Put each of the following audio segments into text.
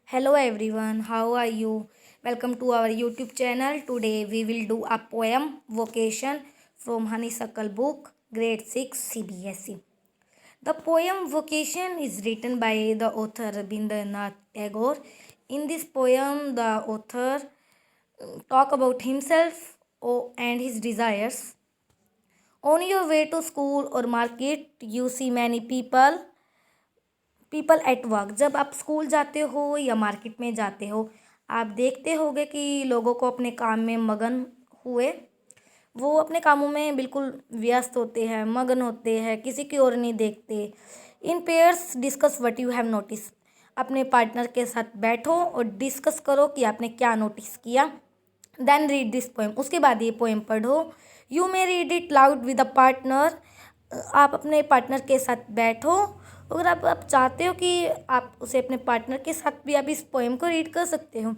Hello everyone, how are you? Welcome to our YouTube channel. Today we will do a poem Vocation from Honeysuckle book, grade 6 CBSE. The poem Vocation is written by the author Rabindranath Tagore. In this poem, the author talk about himself and his desires. On your way to school or market, you see many people at work. जब आप school जाते हो या market में जाते हो, आप देखते होगे कि लोगों को अपने काम में मगन हुए, वो अपने कामों में बिल्कुल व्यस्त होते हैं, मगन होते हैं, किसी की ओर नहीं देखते। इन pairs discuss what you have notice. अपने पार्टनर के साथ बैठो और डिस्कस करो कि आपने क्या नोटिस किया। देन रीड दिस पोएम, उसके बाद ये पोएम पढ़ो। You may read it loud with a partner. आप अपने पार्टनर के साथ बैठो। अगर आप चाहते हो कि आप उसे अपने पार्टनर के साथ भी आप इस पोएम को रीड कर सकते हो।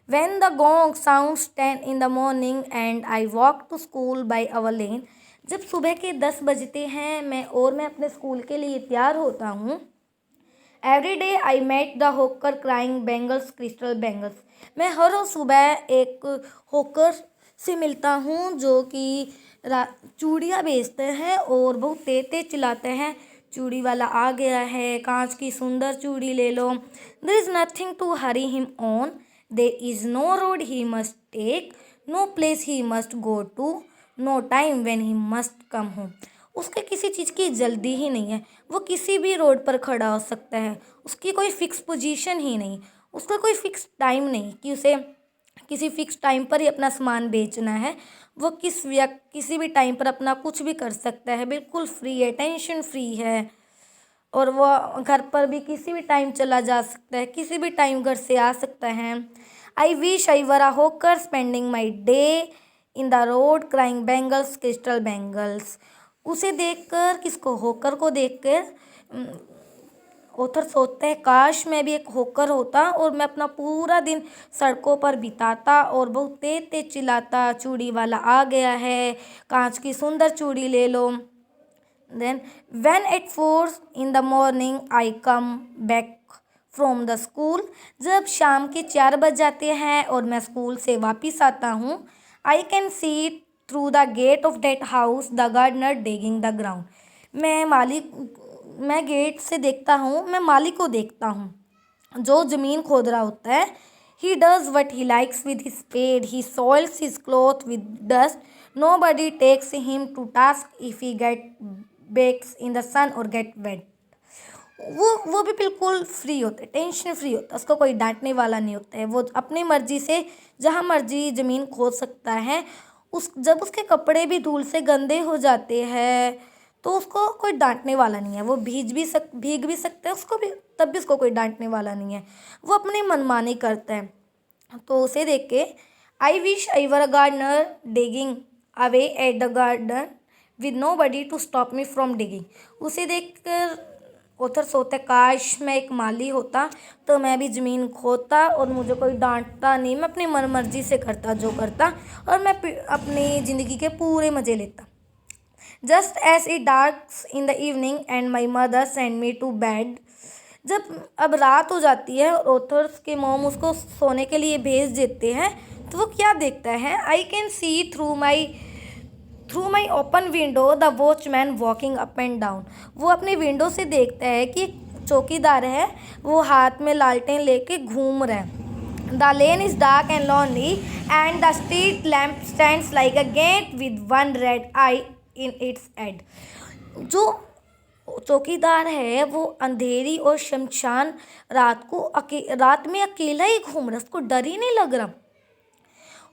When the gong sounds 10 in the morning and I walk to school by our lane। जब सुबह के 10 बजते हैं मैं अपने स्कूल के लिए तैयार होता हूँ। Every day I met the hawker crying bangles crystal bangles. मैं हर रोज़ सुबह एक होकर से मिलता हूँ जो कि चूड़ियाँ बेचते हैं और बहुत तेज तेज चिल्लाते हैं, चूड़ी वाला आ गया है, कांच की सुंदर चूड़ी ले लो। There is nothing to hurry him on, there is no road he must take, no place he must go to, no time when he must come home. उसके किसी चीज़ की जल्दी ही नहीं है, वो किसी भी रोड पर खड़ा हो सकता है, उसकी कोई फिक्स पोजीशन ही नहीं, उसका कोई फिक्स टाइम नहीं कि उसे किसी फिक्स टाइम पर ही अपना सामान बेचना है। वो किसी भी टाइम पर अपना कुछ भी कर सकता है, बिल्कुल फ्री है, टेंशन फ्री है। और वो घर पर भी किसी भी टाइम चला जा सकता है, किसी भी टाइम घर से आ सकता है। आई विश आई वर अ होकर spending my day in the road crying bangles crystal bangles. उसे देखकर, किसको, होकर को देखकर ऑथर सोचता है काश मैं भी एक होकर होता और मैं अपना पूरा दिन सड़कों पर बिताता और बहुत तेज तेज चिल्लाता, चूड़ी वाला आ गया है, कांच की सुंदर चूड़ी ले लो। Then when at 4 in the morning I come back from the school. जब शाम के 4 बज जाते हैं और मैं स्कूल से वापस आता हूँ, I can see through the gate of that house the gardener digging the ground. मैं गेट से देखता हूँ, मैं माली को देखता हूँ जो ज़मीन खोद रहा होता है। He does what he likes with his spade, he soils his cloth with dust, nobody takes him to task if he get bakes in the sun or get wait. वो भी बिल्कुल फ्री होता है, tension free होता है, उसको कोई डांटने वाला नहीं होता है। वो अपनी मर्जी से जहाँ मर्जी ज़मीन खोद सकता है। जब उसके कपड़े भी धूल से गंदे हो जाते हैं तो उसको कोई डांटने वाला नहीं है। वो भीग भी सकता है, उसको भी तब भी उसको कोई डांटने वाला नहीं है। वो अपनी मनमानी करता है। तो उसे देख के I wish I were a gardener digging away at the garden with nobody to stop me from digging. उसे देखकर ऑथर सोचता है काश मैं एक माली होता तो मैं भी ज़मीन खोदता और मुझे कोई डांटता नहीं, मैं अपनी मन मर्जी से करता जो करता और मैं अपनी ज़िंदगी के पूरे मज़े लेता। Just as it darks in the evening and my mother send me to bed. जब अब रात हो जाती है और ऑथर्स के मॉम उसको सोने के लिए भेज देते हैं तो वो क्या देखता है, आई can see through my open window the watchman walking up and down. वो अपने विंडो से देखता है कि चौकीदार है, वो हाथ में लालटेन लेके घूम रहा है। The lane is dark and lonely and the street lamp stands like a gate with one red eye in its head. जो चौकीदार है वो अंधेरी और शमशान रात में अकेला ही घूम रहा है, उसको डर ही नहीं लग रहा।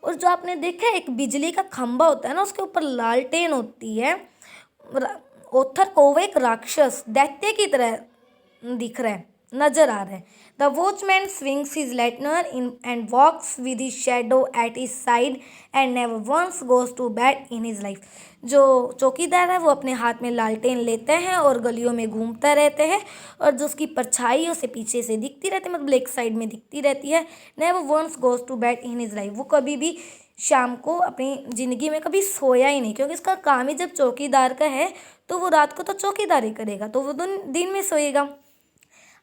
और जो आपने देखा है एक बिजली का खंभा होता है ना, उसके ऊपर लालटेन होती है। ओथर को वो एक राक्षस दैत्य की तरह दिख रहा है, नजर आ रहा है। The watchman swings his lantern in and walks with his shadow at his side and never once goes to bed in his life. जो चौकीदार है वो अपने हाथ में लालटेन लेते हैं और गलियों में घूमता रहते हैं और जो उसकी परछाई उसे पीछे से दिखती रहती है, मतलब एक साइड में दिखती रहती है। Never once goes to bed in his life. वो कभी भी शाम को अपनी ज़िंदगी में कभी सोया ही नहीं, क्योंकि इसका काम ही जब चौकीदार का है तो वो रात को तो चौकीदारी करेगा, तो वो दिन में सोएगा।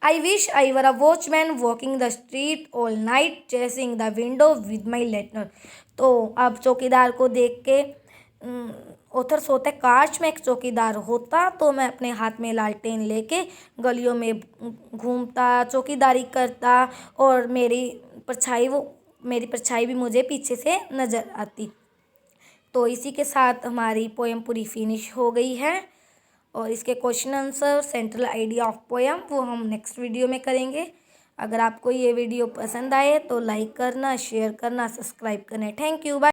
I wish I were a watchman walking the street all night chasing the window with my lantern. तो अब चौकीदार को देख के ऑथर सोचता है काश मैं एक चौकीदार होता तो मैं अपने हाथ में लालटेन लेके गलियों में घूमता, चौकीदारी करता और मेरी परछाई भी मुझे पीछे से नज़र आती। तो इसी के साथ हमारी पोएम पूरी फिनिश हो गई है और इसके question answer, central idea of poem वो हम नेक्स्ट वीडियो में करेंगे। अगर आपको ये वीडियो पसंद आए तो लाइक करना, शेयर करना, सब्सक्राइब करना। Thank you, bye.